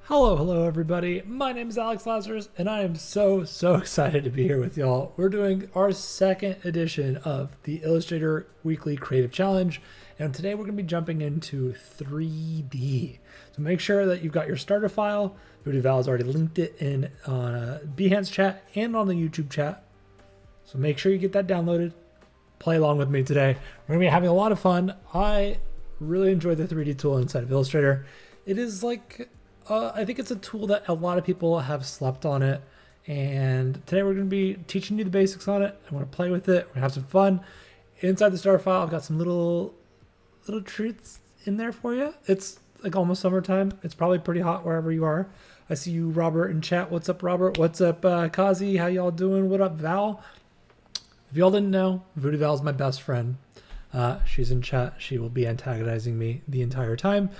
Hello everybody. My name is Alex Lazaris and I am so excited to be here with y'all. We're doing our second edition of the Illustrator Weekly Creative Challenge, and today we're going to be jumping into 3D. So make sure that you've got your starter file. Val has already linked it in on Behance chat and on the YouTube chat. So make sure you get that downloaded. Play along with me today. We're going to be having a lot of fun. I really enjoy the 3D tool inside of Illustrator. It is like I think it's a tool that a lot of people have slept on it, and today we're going to be teaching you the basics on it. I want to play with it. We're going to have some fun. Inside the starter file, I've got some little treats in there for you. It's like almost summertime. It's probably pretty hot wherever you are. I see you, Robert, in chat. What's up, Robert? What's up, Kazi? How y'all doing? What up, Val? If y'all didn't know, Voodoo Val is my best friend. She's in chat. She will be antagonizing me the entire time.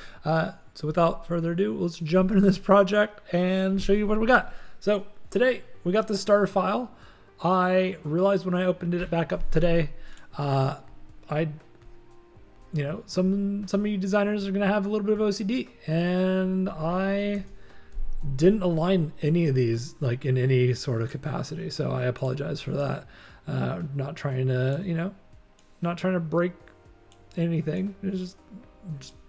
So without further ado, let's jump into this project and show you what we got. So today we got the starter file. I realized when I opened it back up today, some of you designers are gonna have a little bit of OCD, and I didn't align any of these like in any sort of capacity. So I apologize for that. Not trying to break anything. It's just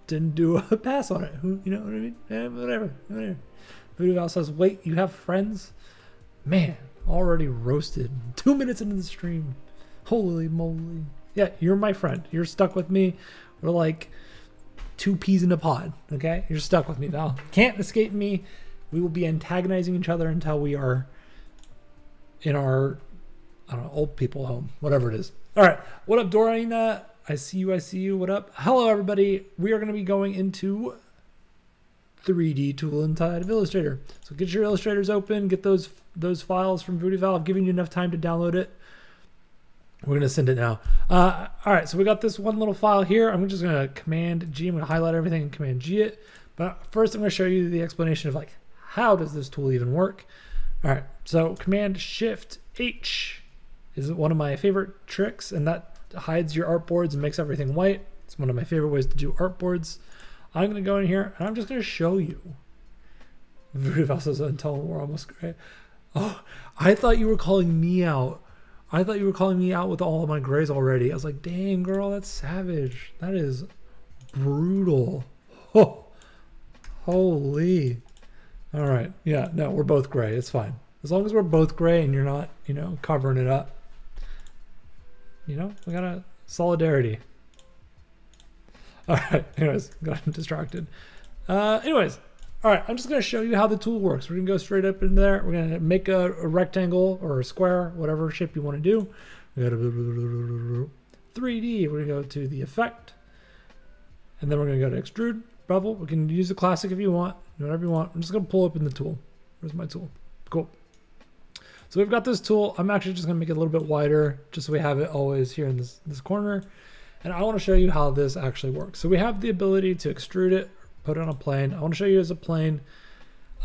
didn't do a pass on it. You know what I mean? Whatever. Voodoo Val says, wait, you have friends? Man, already roasted. 2 minutes into the stream. Holy moly. Yeah, you're my friend. You're stuck with me. We're like two peas in a pod, okay? You're stuck with me, Val. Can't escape me. We will be antagonizing each other until we are in our, I don't know, old people home, whatever it is. All right, what up, Dorina? I see you. What up? Hello, everybody. We are going to be going into 3D tool inside of Illustrator. So get your illustrators open. Get those files from Voodoo Val. I've given you enough time to download it. We're going to send it now. All right, so we got this one little file here. I'm just going to Command G. I'm going to highlight everything and Command G it. But first, I'm going to show you the explanation of like how does this tool even work. All right, so Command Shift H is one of my favorite tricks, and that hides your artboards and makes everything white. It's one of my favorite ways to do artboards. I'm going to go in here and I'm just going to show you. Voodoo Val says, until we're almost gray. Oh, I thought you were calling me out. I thought you were calling me out with all of my grays already. I was like, dang, girl, that's savage. That is brutal. Oh, holy. All right. Yeah, no, we're both gray. It's fine. As long as we're both gray and you're not, covering it up. We got a solidarity. All right, anyways, got distracted. All right, I'm just gonna show you how the tool works. We're gonna go straight up in there. We're gonna make a rectangle or a square, whatever shape you wanna do. We got a 3D, we're gonna go to the effect. And then we're gonna go to extrude, bevel. We can use the classic if you want, whatever you want. I'm just gonna pull open the tool. Where's my tool? Cool. So we've got this tool. I'm actually just gonna make it a little bit wider just so we have it always here in this corner. And I wanna show you how this actually works. So we have the ability to extrude it, put it on a plane. I wanna show you as a plane.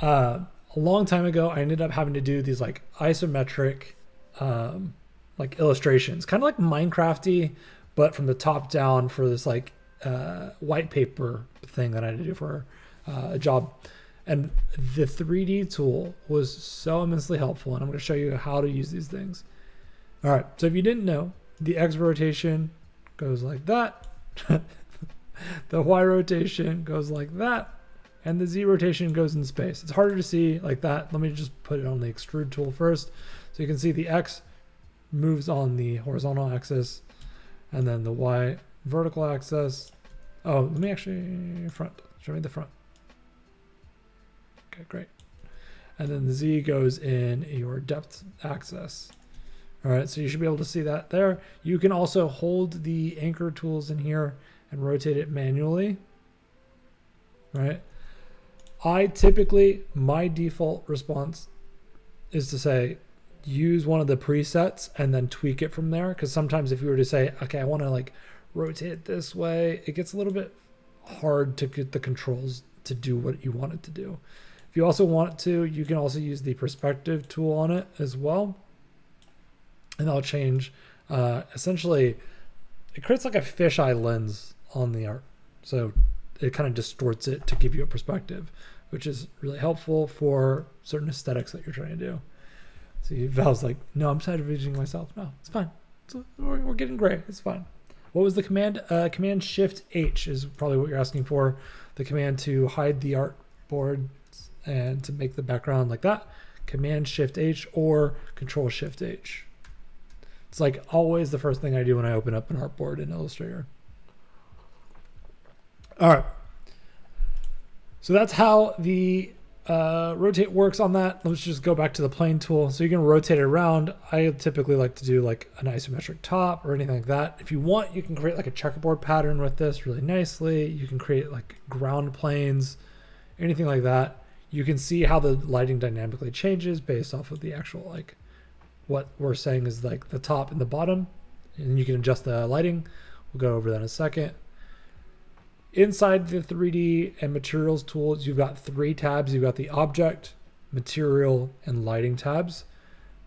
A long time ago, I ended up having to do these like isometric like illustrations, kind of like Minecrafty, but from the top down for this like white paper thing that I had to do for a job. And the 3D tool was so immensely helpful, and I'm going to show you how to use these things. All right, so if you didn't know, the X rotation goes like that, the Y rotation goes like that, and the Z rotation goes in space. It's harder to see like that. Let me just put it on the extrude tool first. So you can see the X moves on the horizontal axis, and then the Y vertical axis. Oh, let me actually show me the front. Okay, great. And then the Z goes in your depth axis. All right, so you should be able to see that there. You can also hold the anchor tools in here and rotate it manually, right? My default response is to say, use one of the presets and then tweak it from there. Because sometimes if you were to say, okay, I want to like rotate it this way, it gets a little bit hard to get the controls to do what you want it to do. If you also want to, you can also use the perspective tool on it as well. And that'll change, essentially, it creates like a fisheye lens on the art. So it kind of distorts it to give you a perspective, which is really helpful for certain aesthetics that you're trying to do. See, Val's like, no, I'm tired of editing myself. No, it's fine. We're getting gray. It's fine. What was the command? Command Shift H is probably what you're asking for. The command to hide the artboard and to make the background like that. Command Shift H or Control Shift H. It's like always the first thing I do when I open up an artboard in Illustrator. All right. So that's how the rotate works on that. Let's just go back to the plane tool. So you can rotate it around. I typically like to do like an isometric top or anything like that. If you want, you can create like a checkerboard pattern with this really nicely. You can create like ground planes, anything like that. You can see how the lighting dynamically changes based off of the actual, like what we're saying is like the top and the bottom, and you can adjust the lighting. We'll go over that in a second. Inside the 3D and materials tools, you've got 3 tabs. You've got the object, material, and lighting tabs.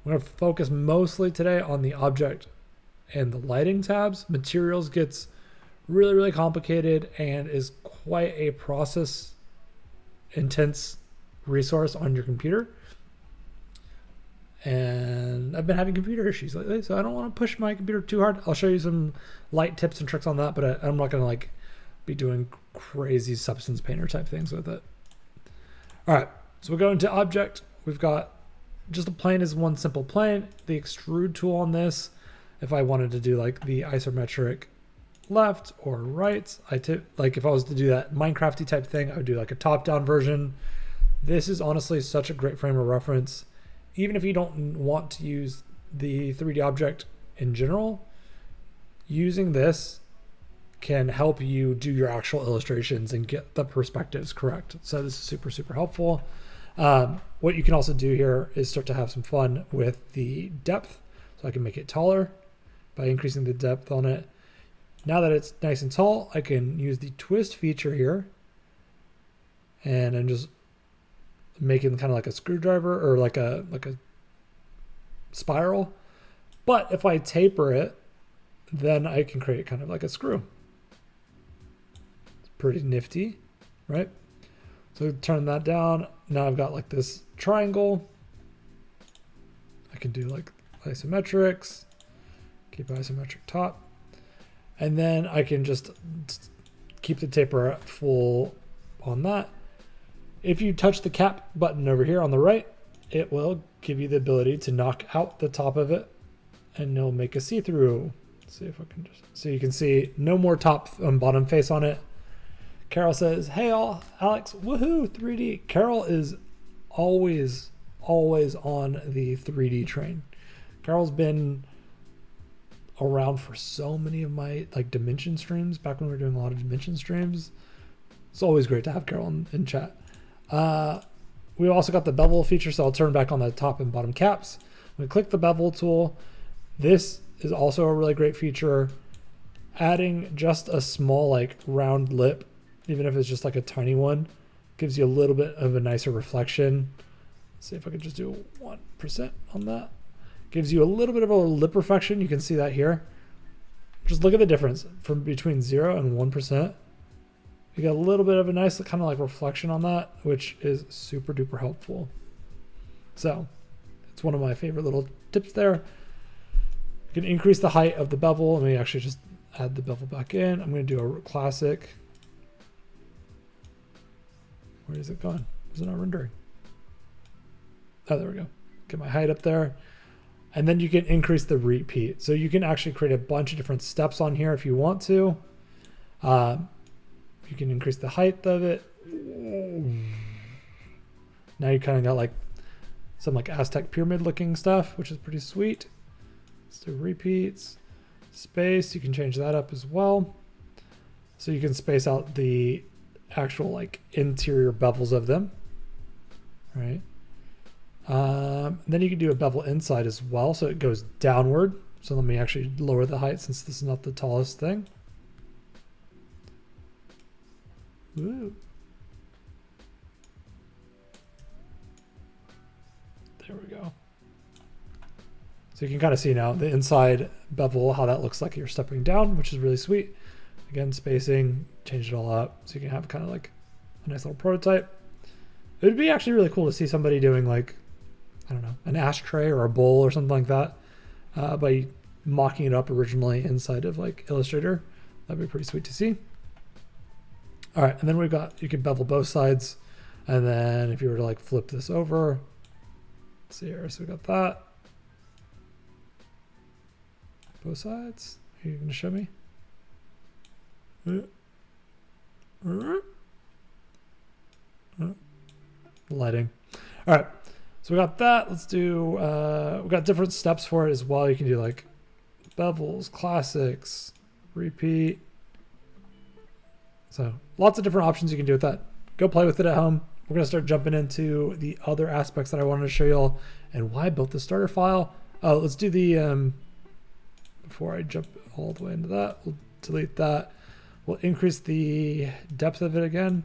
I'm going to focus mostly today on the object and the lighting tabs. Materials gets really, really complicated and is quite a process intense resource on your computer. And I've been having computer issues lately, so I don't want to push my computer too hard. I'll show you some light tips and tricks on that, but I'm not going to like be doing crazy substance painter type things with it. All right, so we'll go into object. We've got just a plane is one simple plane. The extrude tool on this, if I wanted to do like the isometric left or right, like if I was to do that Minecrafty type thing, I would do like a top down version. This is honestly such a great frame of reference. Even if you don't want to use the 3D object in general, using this can help you do your actual illustrations and get the perspectives correct. So this is super, super helpful. What you can also do here is start to have some fun with the depth. So I can make it taller by increasing the depth on it. Now that it's nice and tall, I can use the twist feature here. And I'm just making kind of like a screwdriver or like a spiral. But if I taper it, then I can create kind of like a screw. Pretty nifty, right? So turn that down. Now I've got like this triangle. I can do like isometrics, keep isometric top, and then I can just keep the taper full on that. If you touch the cap button over here on the right, it will give you the ability to knock out the top of it and it'll make a see-through. Let's see if I can just, so you can see no more top and bottom face on it. Carol says, hey all, Alex, woohoo, 3D. Carol is always on the 3D train. Carol's been around for so many of my like dimension streams, back when we were doing a lot of dimension streams. It's always great to have Carol in chat. We also got the bevel feature, so I'll turn back on the top and bottom caps. When we click the bevel tool, this is also a really great feature. Adding just a small like round lip, even if it's just like a tiny one, gives you a little bit of a nicer reflection. Let's see if I can just do 1% on that. Gives you a little bit of a lip reflection. You can see that here. Just look at the difference from between 0 and 1%. You got a little bit of a nice kind of like reflection on that, which is super duper helpful. So it's one of my favorite little tips there. You can increase the height of the bevel. Let me actually just add the bevel back in. I'm going to do a classic. Where is it gone? Is it not rendering? Oh, there we go. Get my height up there. And then you can increase the repeat. So you can actually create a bunch of different steps on here if you want to. You can increase the height of it. Now you kind of got like some like Aztec pyramid looking stuff, which is pretty sweet. Let's do repeats. Space, you can change that up as well. So you can space out the actual like interior bevels of them, right? Then you can do a bevel inside as well, so it goes downward. So let me actually lower the height since this is not the tallest thing. Ooh. There we go. So you can kind of see now the inside bevel, how that looks like you're stepping down, which is really sweet. Again, spacing, change it all up so you can have kind of like a nice little prototype. It would be actually really cool to see somebody doing like, I don't know, an ashtray or a bowl or something like that by mocking it up originally inside of like Illustrator. That'd be pretty sweet to see. All right, and then we've got, you can bevel both sides. And then if you were to like flip this over, let's see here, so we got that. Both sides, are you gonna show me? Lighting. All right, so we got that. Let's do, we got different steps for it as well. You can do like bevels, classics, repeat. So lots of different options you can do with that. Go play with it at home. We're gonna start jumping into the other aspects that I wanted to show y'all and why I built the starter file. Oh, let's do the, before I jump all the way into that, we'll delete that. We'll increase the depth of it again.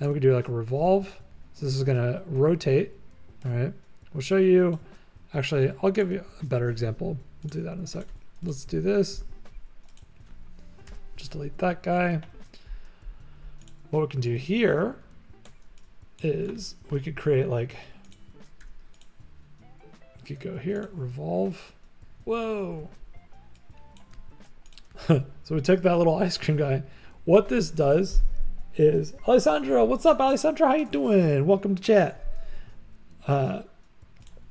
And we can do like a revolve. So this is gonna rotate, all right? We'll show you, actually, I'll give you a better example. We'll do that in a sec. Let's do this. Just delete that guy. What we can do here is we could create like, we could go here, revolve. Whoa. So we took that little ice cream guy. What this does is, Alessandra, what's up, Alessandra? How you doing? Welcome to chat.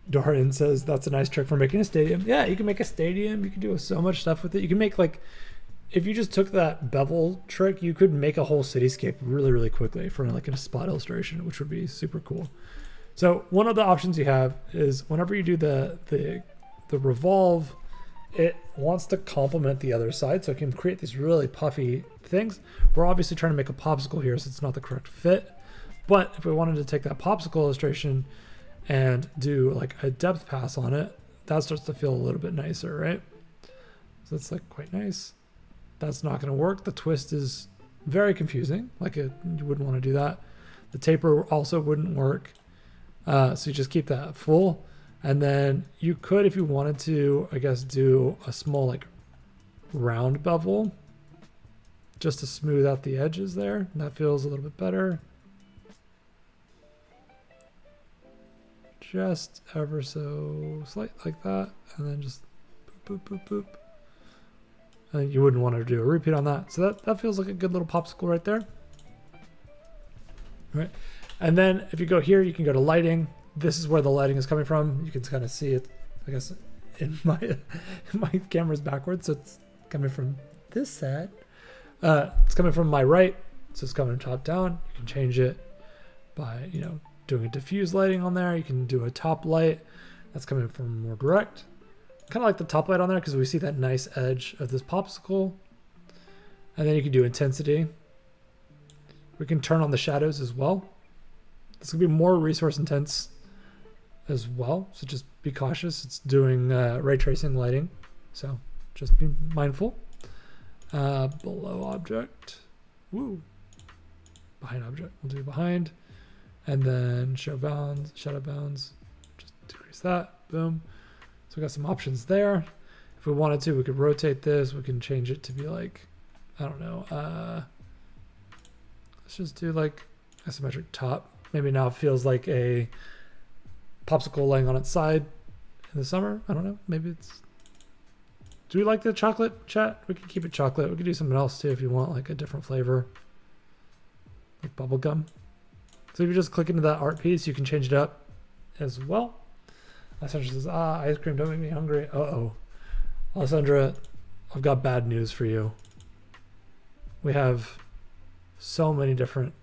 Dorian says that's a nice trick for making a stadium. Yeah, you can make a stadium. You can do so much stuff with it. You can make like, if you just took that bevel trick, you could make a whole cityscape really, really quickly for like in a spot illustration, which would be super cool. So one of the options you have is whenever you do the revolve, it wants to complement the other side, so it can create these really puffy things. We're obviously trying to make a popsicle here, so it's not the correct fit. But if we wanted to take that popsicle illustration and do like a depth pass on it, that starts to feel a little bit nicer, right? So it's like quite nice. That's not going to work. The twist is very confusing. Like you wouldn't want to do that. The taper also wouldn't work. So you just keep that full. And then you could, if you wanted to, I guess, do a small like round bevel just to smooth out the edges there. And that feels a little bit better. Just ever so slight like that. And then just boop, boop, boop, boop. And you wouldn't want to do a repeat on that. So that feels like a good little popsicle right there. All right. And then if you go here, you can go to lighting. This is where the lighting is coming from. You can kind of see it, I guess, in my camera's backwards. So it's coming from this side. It's coming from my right. So it's coming top down. You can change it by, you know, doing a diffuse lighting on there. You can do a top light. That's coming from more direct. Kind of like the top light on there because we see that nice edge of this popsicle. And then you can do intensity. We can turn on the shadows as well. This could be more resource intense as well. So just be cautious. It's doing ray tracing lighting. So just be mindful. Below object. Woo. Behind object. We'll do behind. And then show bounds, shadow bounds. Just decrease that. Boom. So we got some options there. If we wanted to, we could rotate this. We can change it to be like, I don't know. Let's just do like isometric top. Maybe now it feels like a popsicle laying on its side in the summer. I don't know. Maybe it's... Do we like the chocolate, chat? We can keep it chocolate. We could do something else too if you want like a different flavor. Like bubble gum. So if you just click into that art piece, you can change it up as well. Alessandra says, ice cream, don't make me hungry. Uh-oh. Alessandra, I've got bad news for you. We have so many different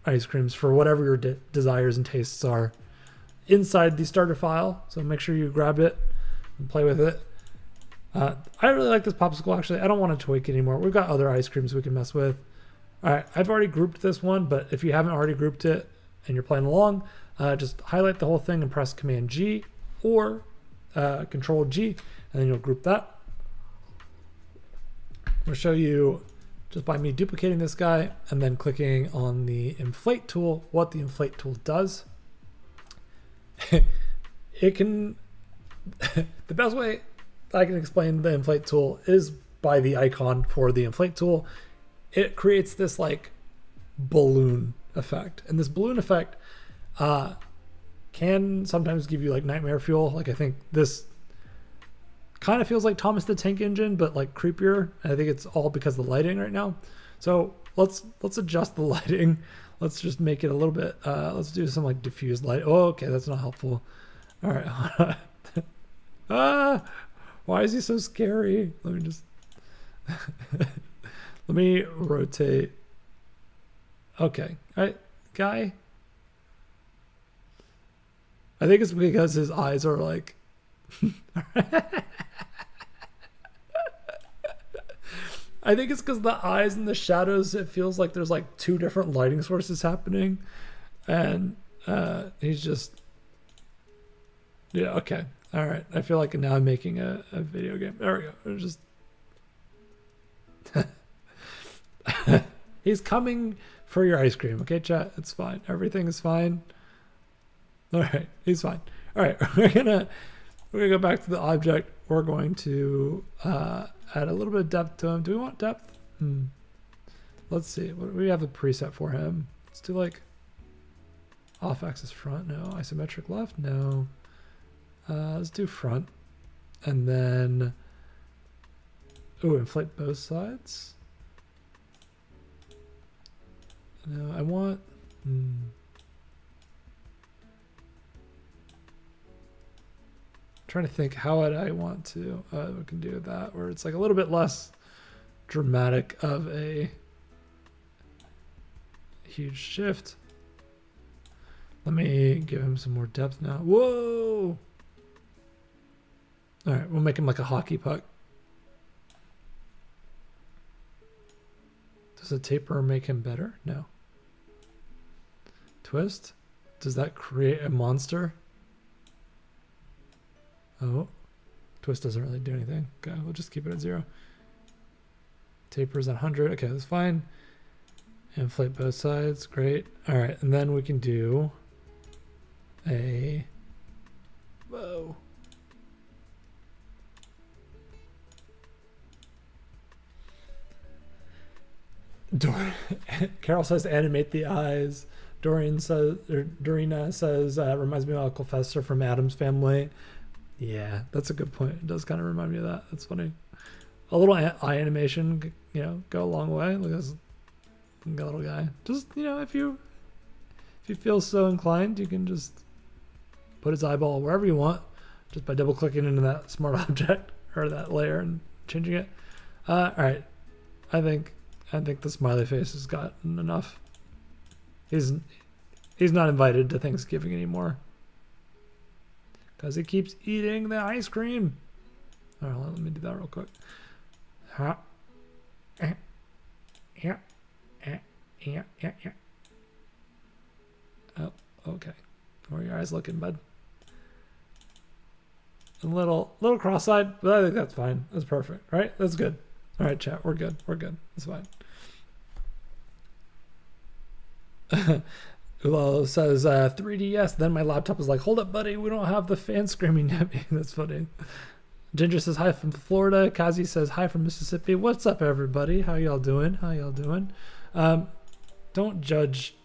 ice creams for whatever your desires and tastes are inside the starter file. So make sure you grab it and play with it. I really like this popsicle, actually. I don't want to tweak it anymore. We've got other ice creams we can mess with. All right, I've already grouped this one, but if you haven't already grouped it and you're playing along, just highlight the whole thing and press Command G or Control G, and then you'll group that. I'll show you just by me duplicating this guy and then clicking on the Inflate tool, what the Inflate tool does. It can, the best way I can explain the Inflate tool is by the icon for the Inflate tool. it creates this like balloon effect. And this balloon effect can sometimes give you like nightmare fuel. Like I think this kind of feels like Thomas the Tank Engine, but like creepier. And I think it's all because of the lighting right now. So let's adjust the lighting. Let's just make it a little bit, let's do some like diffused light. Oh, okay, that's not helpful. All right. Why is he so scary? Let me just, let me rotate. Okay, all right, guy. I think it's because his eyes are like, I think it's because the eyes and the shadows, it feels like there's like two different lighting sources happening. And he's just, yeah, okay. All right. I feel like now I'm making a video game. There we go. It's just, he's coming for your ice cream. Okay, chat? It's fine. Everything is fine. All right. He's fine. All right. We're gonna go back to the object. We're going to add a little bit of depth to him. Do we want depth? Let's see. What do we have a preset for him? Let's do like off axis front. No. Isometric left. No. Let's do front. And then, oh, inflate both sides. No, I want, trying to think how would I want to, we can do that where it's like a little bit less dramatic of a huge shift. Let me give him some more depth now. Whoa! All right, we'll make him like a hockey puck. Does a taper make him better? No. Twist? Does that create a monster? Oh, twist doesn't really do anything. Okay, we'll just keep it at 0. Taper's at 100. Okay, that's fine. Inflate both sides. Great. All right, and then we can do a, whoa. Carol says animate the eyes. Dorina says reminds me of Uncle Fester from Addams Family. Yeah, that's a good point. It does kind of remind me of that. That's funny. A little eye animation, you know, go a long way. Look at this little guy. Just, you know, if you feel so inclined, you can just put his eyeball wherever you want, just by double clicking into that smart object or that layer and changing it. All right, I think the smiley face has gotten enough. He's not invited to Thanksgiving anymore because he keeps eating the ice cream. All right, let me do that real quick. Oh, okay. Where are your eyes looking, bud? A little cross-eyed, but I think that's fine. That's perfect, right? That's good. All right, chat. We're good. We're good. That's fine. Ulo says 3DS. Then my laptop is like, hold up, buddy. We don't have the fan screaming at me. That's funny. Ginger says hi from Florida. Kazi says hi from Mississippi. What's up, everybody? How y'all doing? How y'all doing? Don't judge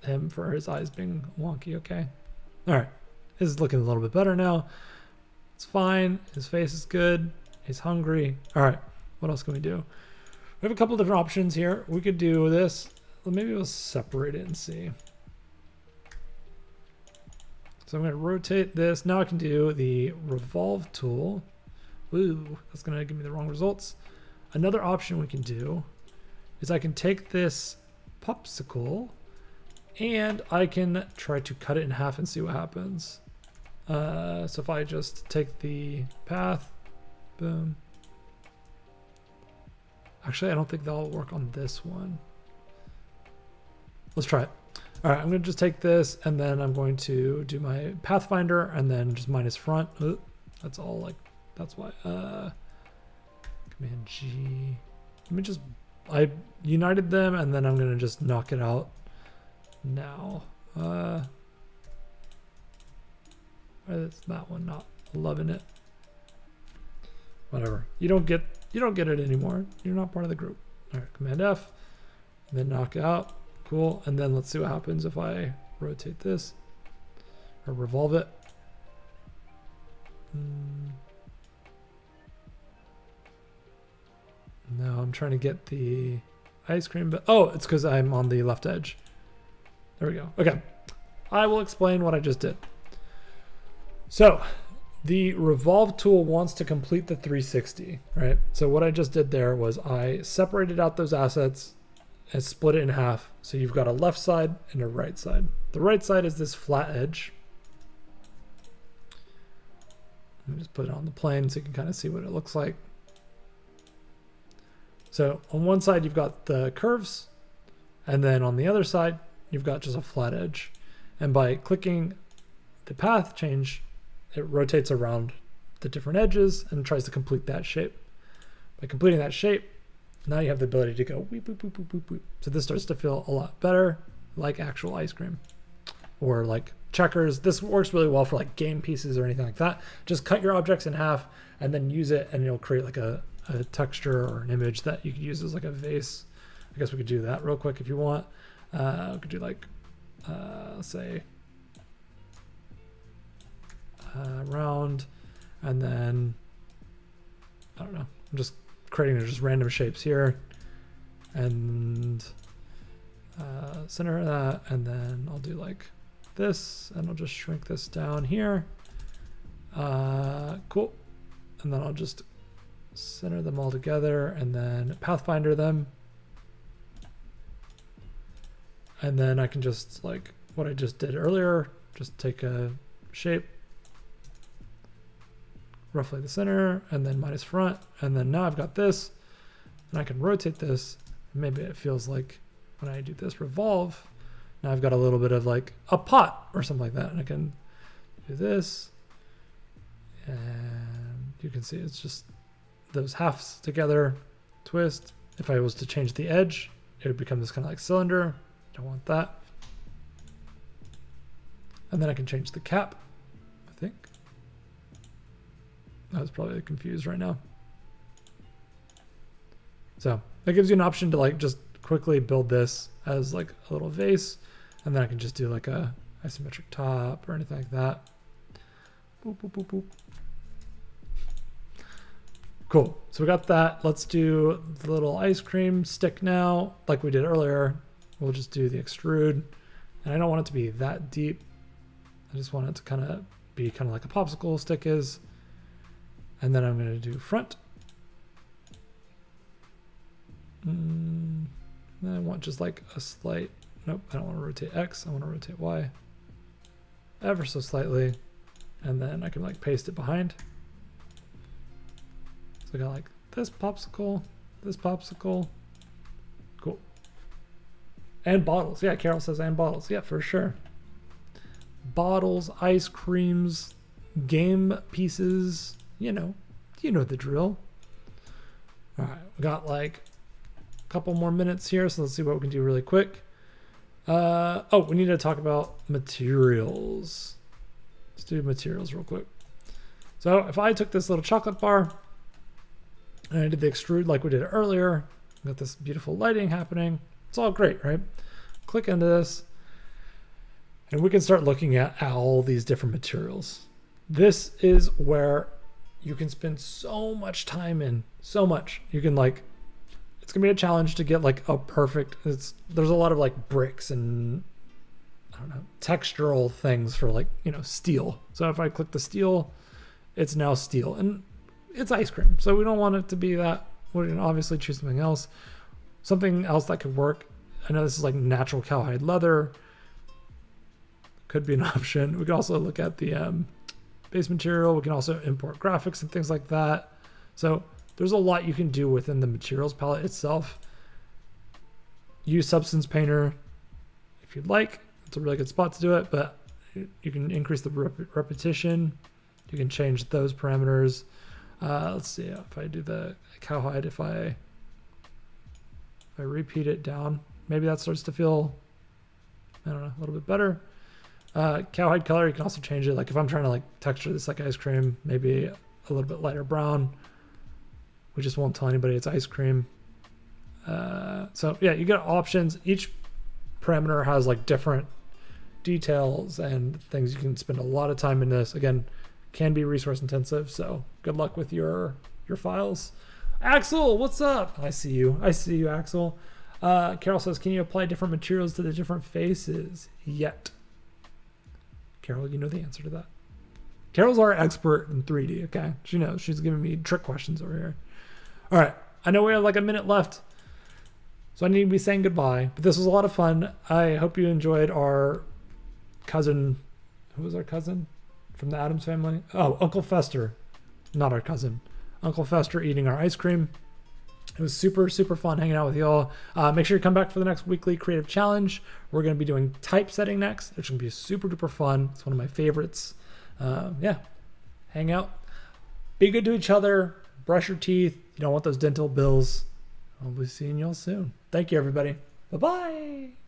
him for his eyes being wonky, okay? All right. This is looking a little bit better now. It's fine. His face is good. He's hungry. All right. What else can we do? We have a couple different options here. We could do this. Well, maybe we'll separate it and see. So I'm going to rotate this. Now I can do the Revolve tool. Ooh, that's going to give me the wrong results. Another option we can do is I can take this popsicle and I can try to cut it in half and see what happens. So if I just take the path, boom. Actually, I don't think that'll work on this one. Let's try it. All right, I'm going to just take this and then I'm going to do my Pathfinder and then just minus front. Ooh, that's all like, that's why. Command G. Let me just, I united them and then I'm going to just knock it out now. It's that one, not loving it. Whatever. You don't get it anymore. You're not part of the group. All right, Command F, and then knock out. Cool. And then let's see what happens if I rotate this or revolve it. No, I'm trying to get the ice cream, but oh, it's because I'm on the left edge. There we go. Okay. I will explain what I just did. So the revolve tool wants to complete the 360, right? So what I just did there was I separated out those assets and split it in half. So you've got a left side and a right side. The right side is this flat edge. Let me just put it on the plane so you can kind of see what it looks like. So on one side, you've got the curves, and then on the other side, you've got just a flat edge. And by clicking the path change, it rotates around the different edges and tries to complete that shape. By completing that shape, now you have the ability to go weep, boop, boop, boop, boop, boop. So this starts to feel a lot better, like actual ice cream or like checkers. This works really well for like game pieces or anything like that. Just cut your objects in half and then use it, and you'll create like a texture or an image that you could use as like a vase. I guess we could do that real quick if you want. We could do like, let's say, round, and then, I don't know, I'm just creating just random shapes here, and center that, and then I'll do like this, and I'll just shrink this down here. Cool. And then I'll just center them all together and then pathfinder them. And then I can just, like what I just did earlier, just take a shape, roughly the center, and then minus front. And then now I've got this, and I can rotate this. Maybe it feels like when I do this revolve, now I've got a little bit of like a pot or something like that. And I can do this, and you can see it's just those halves together, twist. If I was to change the edge, it would become this kind of like cylinder. Don't want that. And then I can change the cap, I think. I was probably confused right now. So that gives you an option to like just quickly build this as like a little vase, and then I can just do like a isometric top or anything like that. Boop, boop, boop, boop. Cool. So we got that. Let's do the little ice cream stick now, like we did earlier. We'll just do the extrude, and I don't want it to be that deep. I just want it to kind of be kind of like a popsicle stick is. And then I'm going to do front. I want just like a slight, nope, I don't want to rotate X. I want to rotate Y ever so slightly. And then I can like paste it behind. So I got like this popsicle. Cool. And bottles. Yeah, Carol says and bottles. Yeah, for sure. Bottles, ice creams, game pieces, you know the drill. All right, we got like a couple more minutes here, so let's see what we can do really quick. Oh, we need to talk about materials. Let's do materials real quick. So if I took this little chocolate bar and I did the extrude like we did earlier, got this beautiful lighting happening. It's all great, right? Click into this, and we can start looking at all these different materials. This is where you can spend so much time in, so much. You can like, it's gonna be a challenge to get like a perfect, there's a lot of like bricks and I don't know, textural things for like, steel. So if I click the steel, it's now steel and it's ice cream. So we don't want it to be that. We're gonna obviously choose something else. Something else that could work. I know this is like natural cowhide leather. Could be an option. We could also look at the base material. We can also import graphics and things like that. So there's a lot you can do within the materials palette itself. Use Substance Painter if you'd like. It's a really good spot to do it, but you can increase the repetition. You can change those parameters. Let's see if I do the cowhide, if I repeat it down, maybe that starts to feel, I don't know, a little bit better. Cowhide color, you can also change it. Like if I'm trying to like texture this like ice cream, maybe a little bit lighter brown. We just won't tell anybody it's ice cream. So yeah, you get options. Each parameter has like different details and things. You can spend a lot of time in this. Again, can be resource intensive, so good luck with your files. Axel, what's up? I see you, Axel. Carol says, can you apply different materials to the different faces yet? Carol, you know the answer to that. Carol's our expert in 3D, okay? She knows. She's giving me trick questions over here. All right, I know we have like a minute left, so I need to be saying goodbye, but this was a lot of fun. I hope you enjoyed our cousin. Who was our cousin from the Addams family? Oh, Uncle Fester, not our cousin. Uncle Fester eating our ice cream. It was super, super fun hanging out with y'all. Make sure you come back for the next weekly creative challenge. We're going to be doing typesetting next. It's going to be super duper fun. It's one of my favorites. Yeah, hang out. Be good to each other. Brush your teeth. You don't want those dental bills. I'll be seeing y'all soon. Thank you, everybody. Bye-bye.